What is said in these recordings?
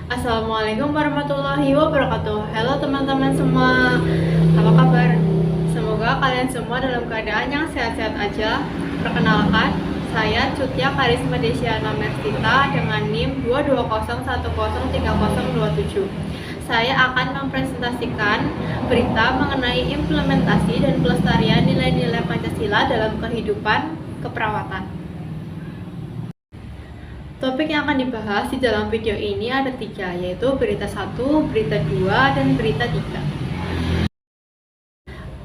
Assalamualaikum warahmatullahi wabarakatuh. Halo teman-teman semua, apa kabar? Semoga kalian semua dalam keadaan yang sehat-sehat aja. Perkenalkan, saya Cutya Karisma Desiana Mertita dengan NIM 220103027. Saya akan mempresentasikan berita mengenai implementasi dan pelestarian nilai-nilai Pancasila dalam kehidupan keperawatan. Topik yang akan dibahas di dalam video ini ada 3, yaitu berita 1, berita 2, dan berita 3.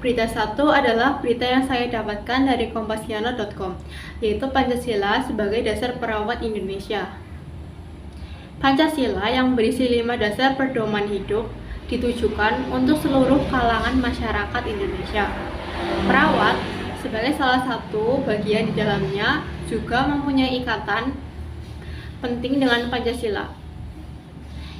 Berita 1 adalah berita yang saya dapatkan dari kompasiana.com, yaitu Pancasila sebagai dasar perawat Indonesia. Pancasila yang berisi 5 dasar pedoman hidup ditujukan untuk seluruh kalangan masyarakat Indonesia. Perawat sebagai salah satu bagian di dalamnya juga mempunyai ikatan penting dengan Pancasila.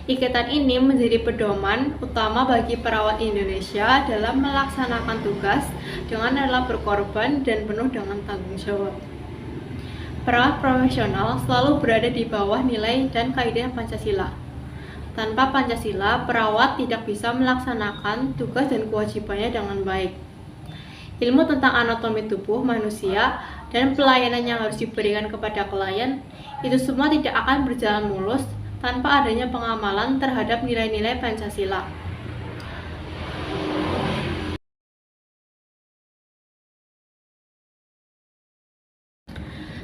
Ikatan ini menjadi pedoman utama bagi perawat Indonesia dalam melaksanakan tugas dengan rela berkorban dan penuh dengan tanggung jawab. Perawat profesional selalu berada di bawah nilai dan kaidah Pancasila. Tanpa Pancasila, perawat tidak bisa melaksanakan tugas dan kewajibannya dengan baik. Ilmu tentang anatomi tubuh manusia dan pelayanan yang harus diberikan kepada klien, itu semua tidak akan berjalan mulus tanpa adanya pengamalan terhadap nilai-nilai Pancasila.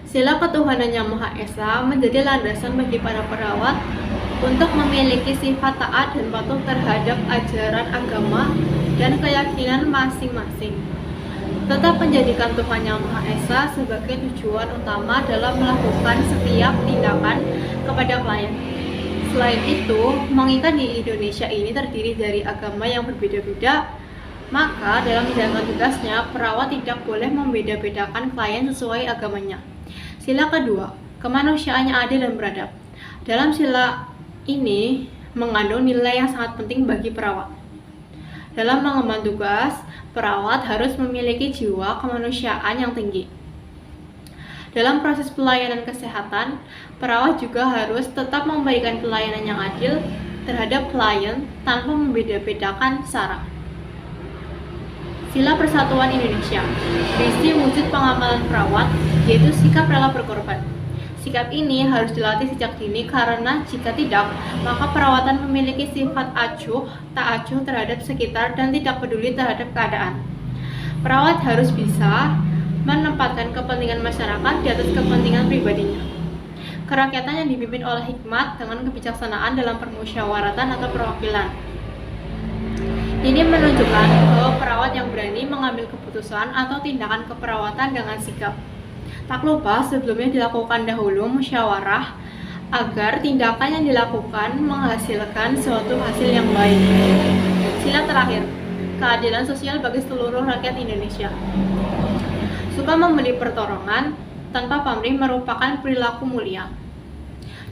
Sila ketuhanan yang Maha Esa menjadi landasan bagi para perawat untuk memiliki sifat taat dan patuh terhadap ajaran agama dan keyakinan masing-masing. Tetap menjadikan Tuhan Yang Maha Esa sebagai tujuan utama dalam melakukan setiap tindakan kepada klien. Selain itu, mengingat di Indonesia ini terdiri dari agama yang berbeda-beda, maka dalam menjalankan tugasnya, perawat tidak boleh membeda-bedakan klien sesuai agamanya. Sila kedua, kemanusiaan yang adil dan beradab. Dalam sila ini mengandung nilai yang sangat penting bagi perawat. Dalam mengemban tugas, perawat harus memiliki jiwa kemanusiaan yang tinggi. Dalam proses pelayanan kesehatan, perawat juga harus tetap memberikan pelayanan yang adil terhadap klien tanpa membeda-bedakan syarat. Sila Persatuan Indonesia berisi wujud pengamalan perawat, yaitu sikap rela berkorban. Sikap ini harus dilatih sejak dini karena jika tidak, maka perawatan memiliki sifat acuh, tak acuh terhadap sekitar dan tidak peduli terhadap keadaan. Perawat harus bisa menempatkan kepentingan masyarakat di atas kepentingan pribadinya. Kerakyatan yang dipimpin oleh hikmat dengan kebijaksanaan dalam permusyawaratan atau perwakilan. Ini menunjukkan bahwa perawat yang berani mengambil keputusan atau tindakan keperawatan dengan sigap. Tak lupa sebelumnya dilakukan dahulu musyawarah agar tindakan yang dilakukan menghasilkan suatu hasil yang baik. Sila terakhir, keadilan sosial bagi seluruh rakyat Indonesia. Suka memberi pertolongan tanpa pamrih merupakan perilaku mulia.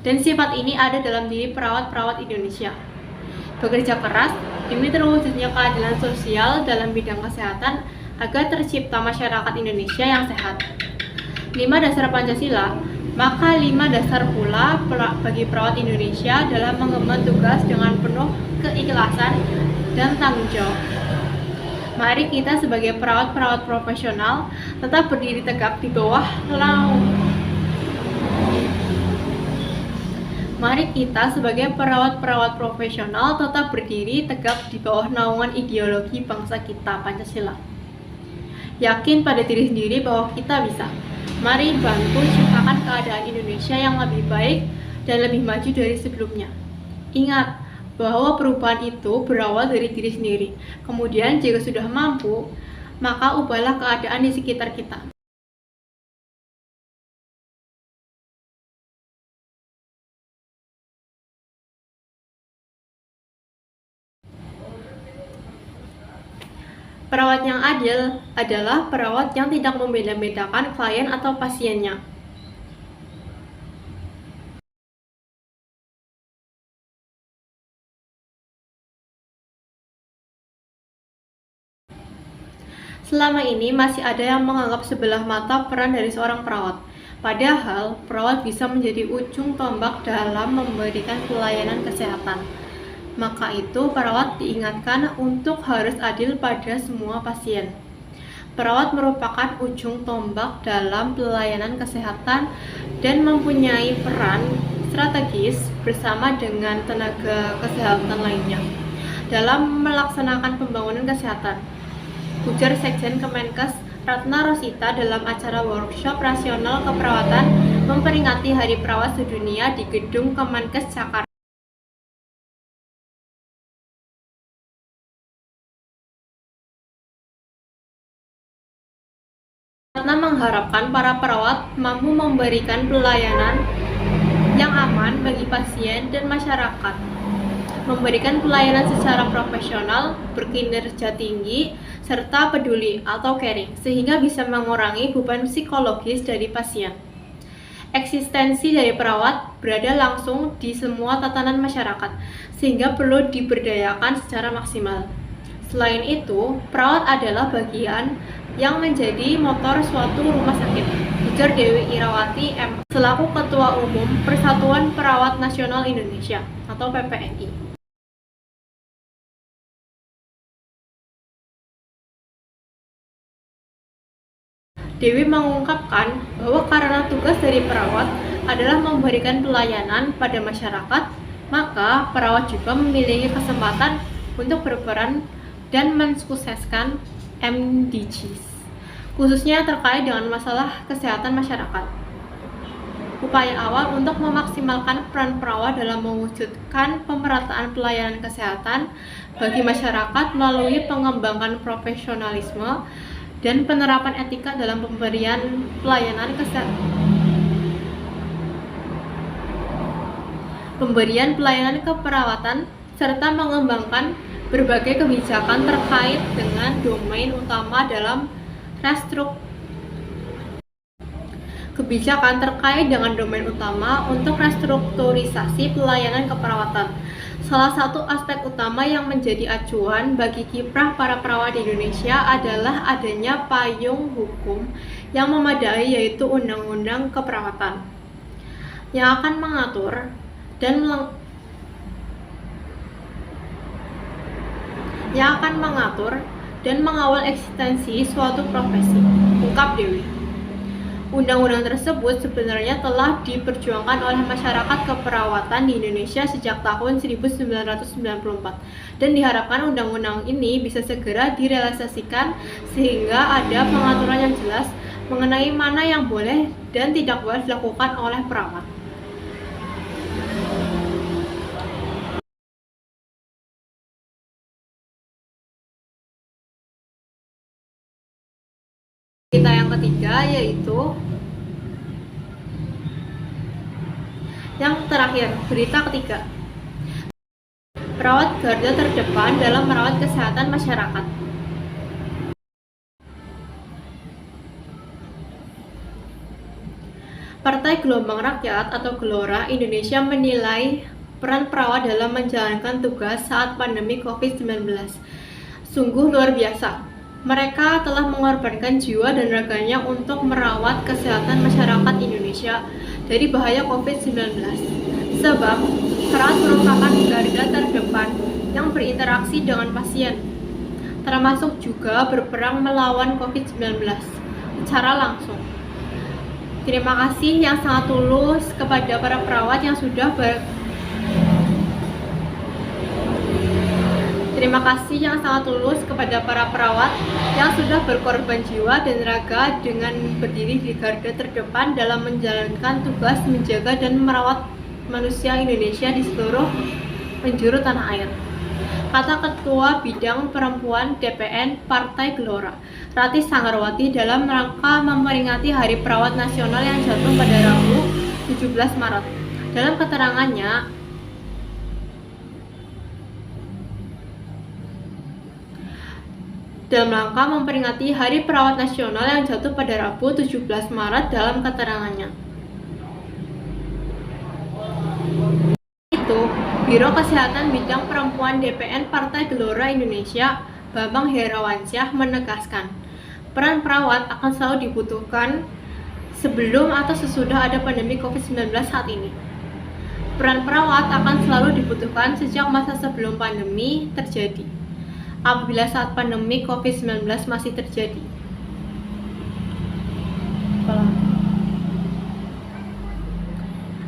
Dan sifat ini ada dalam diri perawat-perawat Indonesia. Bekerja keras demi terwujudnya keadilan sosial dalam bidang kesehatan agar tercipta masyarakat Indonesia yang sehat. 5 dasar Pancasila, maka 5 dasar pula bagi perawat Indonesia dalam mengemban tugas dengan penuh keikhlasan dan tanggung jawab. Mari kita sebagai perawat-perawat profesional tetap berdiri tegak di bawah Mari kita sebagai perawat-perawat profesional tetap berdiri tegak di bawah naungan ideologi bangsa kita, Pancasila. Yakin pada diri sendiri bahwa kita bisa. Mari bantu ciptakan keadaan Indonesia yang lebih baik dan lebih maju dari sebelumnya. Ingat bahwa perubahan itu berawal dari diri sendiri. Kemudian jika sudah mampu, maka ubahlah keadaan di sekitar kita. Perawat yang adil adalah perawat yang tidak membeda-bedakan klien atau pasiennya. Selama ini masih ada yang menganggap sebelah mata peran dari seorang perawat. Padahal, perawat bisa menjadi ujung tombak dalam memberikan pelayanan kesehatan. Maka itu, perawat diingatkan untuk harus adil pada semua pasien. Perawat merupakan ujung tombak dalam pelayanan kesehatan dan mempunyai peran strategis bersama dengan tenaga kesehatan lainnya dalam melaksanakan pembangunan kesehatan, ujar Sekjen Kemenkes Ratna Rosita dalam acara workshop rasional keperawatan memperingati Hari Perawat Sedunia di Gedung Kemenkes Jakarta. Ratna mengharapkan para perawat mampu memberikan pelayanan yang aman bagi pasien dan masyarakat, memberikan pelayanan secara profesional, berkinerja tinggi, serta peduli atau caring, sehingga bisa mengurangi beban psikologis dari pasien. Eksistensi dari perawat berada langsung di semua tatanan masyarakat, sehingga perlu diberdayakan secara maksimal. Selain itu, perawat adalah bagian yang menjadi motor suatu rumah sakit, ujar Dewi Irawati M. selaku Ketua Umum Persatuan Perawat Nasional Indonesia atau PPNI. Dewi mengungkapkan bahwa karena tugas dari perawat adalah memberikan pelayanan pada masyarakat, maka perawat juga memiliki kesempatan untuk berperan dan mensukseskan MDGs, khususnya terkait dengan masalah kesehatan masyarakat. Upaya awal untuk memaksimalkan peran perawat dalam mewujudkan pemerataan pelayanan kesehatan bagi masyarakat melalui pengembangan profesionalisme dan penerapan etika dalam pemberian pelayanan keperawatan, serta mengembangkan berbagai kebijakan terkait dengan domain utama dalam untuk restrukturisasi pelayanan keperawatan. Salah satu aspek utama yang menjadi acuan bagi kiprah para perawat di Indonesia adalah adanya payung hukum yang memadai, yaitu Undang-Undang Keperawatan, yang akan mengatur dan mengawal eksistensi suatu profesi, ungkap Dewi. Undang-undang tersebut sebenarnya telah diperjuangkan oleh masyarakat keperawatan di Indonesia sejak tahun 1994 dan diharapkan undang-undang ini bisa segera direalisasikan sehingga ada pengaturan yang jelas mengenai mana yang boleh dan tidak boleh dilakukan oleh perawat. Berita yang ketiga yaitu yang terakhir, berita ketiga. Perawat garda terdepan dalam merawat kesehatan masyarakat. Partai Gelombang Rakyat atau Gelora Indonesia menilai peran perawat dalam menjalankan tugas saat pandemi COVID-19 sungguh luar biasa. Mereka telah mengorbankan jiwa dan raganya untuk merawat kesehatan masyarakat Indonesia dari bahaya COVID-19. Sebab, perawat merupakan garda terdepan yang berinteraksi dengan pasien, termasuk juga berperang melawan COVID-19 secara langsung. Terima kasih yang sangat tulus kepada para perawat yang sudah berkorban jiwa dan raga dengan berdiri di garda terdepan dalam menjalankan tugas menjaga dan merawat manusia Indonesia di seluruh penjuru tanah air, kata Ketua Bidang Perempuan DPN Partai Gelora, Ratih Sanggarwati dalam rangka memperingati Hari Perawat Nasional yang jatuh pada Rabu 17 Maret. Dalam keterangannya, dalam rangka memperingati Hari Perawat Nasional yang jatuh pada Rabu 17 Maret dalam keterangannya. Itu, Biro Kesehatan Bidang Perempuan DPN Partai Gelora Indonesia, Bambang Herawansyah menegaskan, peran perawat akan selalu dibutuhkan sebelum atau sesudah ada pandemi COVID-19 saat ini. Peran perawat akan selalu dibutuhkan sejak masa sebelum pandemi terjadi, apabila saat pandemi COVID-19 masih terjadi.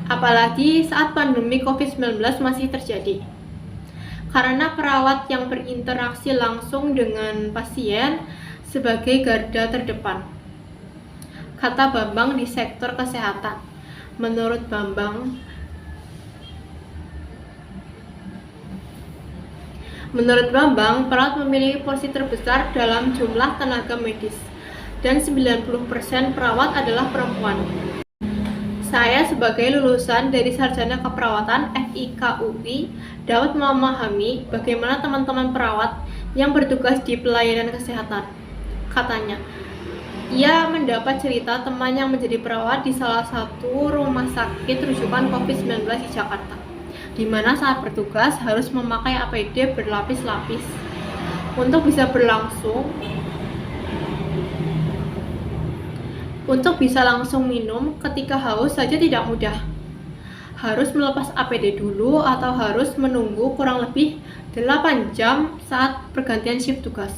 Apalagi saat pandemi COVID-19 masih terjadi. Karena perawat yang berinteraksi langsung dengan pasien sebagai garda terdepan, kata Bambang di sektor kesehatan. Menurut Bambang, perawat memiliki porsi terbesar dalam jumlah tenaga medis, dan 90% perawat adalah perempuan. Saya sebagai lulusan dari Sarjana Keperawatan FIKUI dapat memahami bagaimana teman-teman perawat yang bertugas di pelayanan kesehatan. Katanya, ia mendapat cerita teman yang menjadi perawat di salah satu rumah sakit rujukan COVID-19 di Jakarta, di mana saat bertugas harus memakai APD berlapis-lapis. Untuk bisa langsung minum ketika haus saja tidak mudah. Harus melepas APD dulu atau harus menunggu kurang lebih 8 jam saat pergantian shift tugas.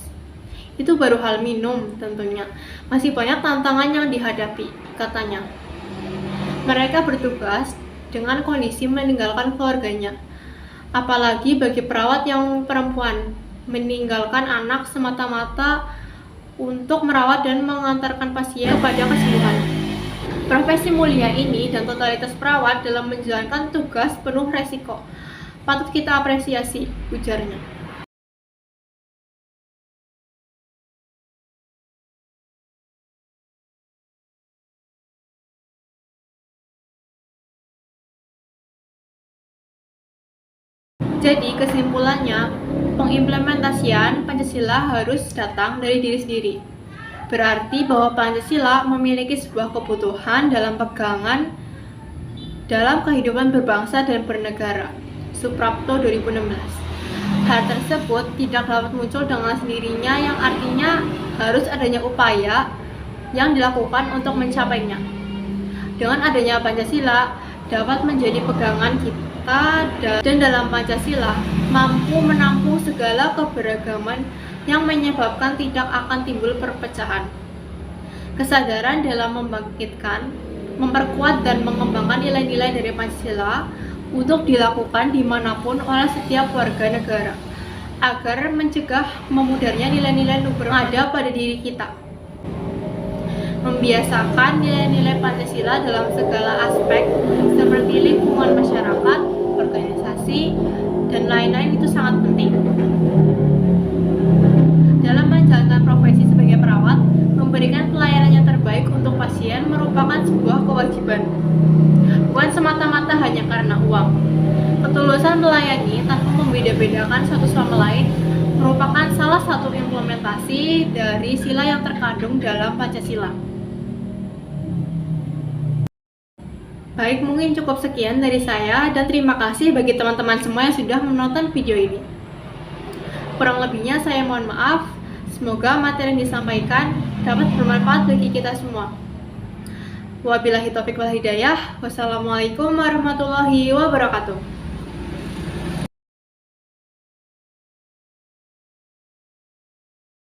Itu baru hal minum tentunya. Masih banyak tantangan yang dihadapi, katanya. Mereka bertugas dengan kondisi meninggalkan keluarganya. Apalagi bagi perawat yang perempuan, meninggalkan anak semata-mata untuk merawat dan mengantarkan pasien kepada kesembuhan. Profesi mulia ini dan totalitas perawat dalam menjalankan tugas penuh resiko patut kita apresiasi, ujarnya. Jadi kesimpulannya, pengimplementasian Pancasila harus datang dari diri sendiri. Berarti bahwa Pancasila memiliki sebuah kebutuhan dalam pegangan dalam kehidupan berbangsa dan bernegara. Suprapto 2016. Hal tersebut tidak dapat muncul dengan sendirinya, yang artinya harus adanya upaya yang dilakukan untuk mencapainya. Dengan adanya Pancasila dapat menjadi pegangan kita, dan dalam Pancasila mampu menampung segala keberagaman yang menyebabkan tidak akan timbul perpecahan. Kesadaran dalam membangkitkan, memperkuat dan mengembangkan nilai-nilai dari Pancasila untuk dilakukan dimanapun oleh setiap warga negara, agar mencegah memudarnya nilai-nilai luhur yang ada pada diri kita. Membiasakan nilai-nilai Pancasila dalam segala aspek seperti lingkungan masyarakat, organisasi, dan lain-lain itu sangat penting. Dalam menjalankan profesi sebagai perawat, memberikan pelayanan yang terbaik untuk pasien merupakan sebuah kewajiban, bukan semata-mata hanya karena uang. Ketulusan melayani tanpa membeda-bedakan satu sama lain merupakan salah satu implementasi dari sila yang terkandung dalam Pancasila. Baik, mungkin cukup sekian dari saya, dan terima kasih bagi teman-teman semua yang sudah menonton video ini. Kurang lebihnya saya mohon maaf. Semoga materi yang disampaikan dapat bermanfaat bagi kita semua. Wabillahi taufiq wal hidayah. Wassalamualaikum warahmatullahi wabarakatuh.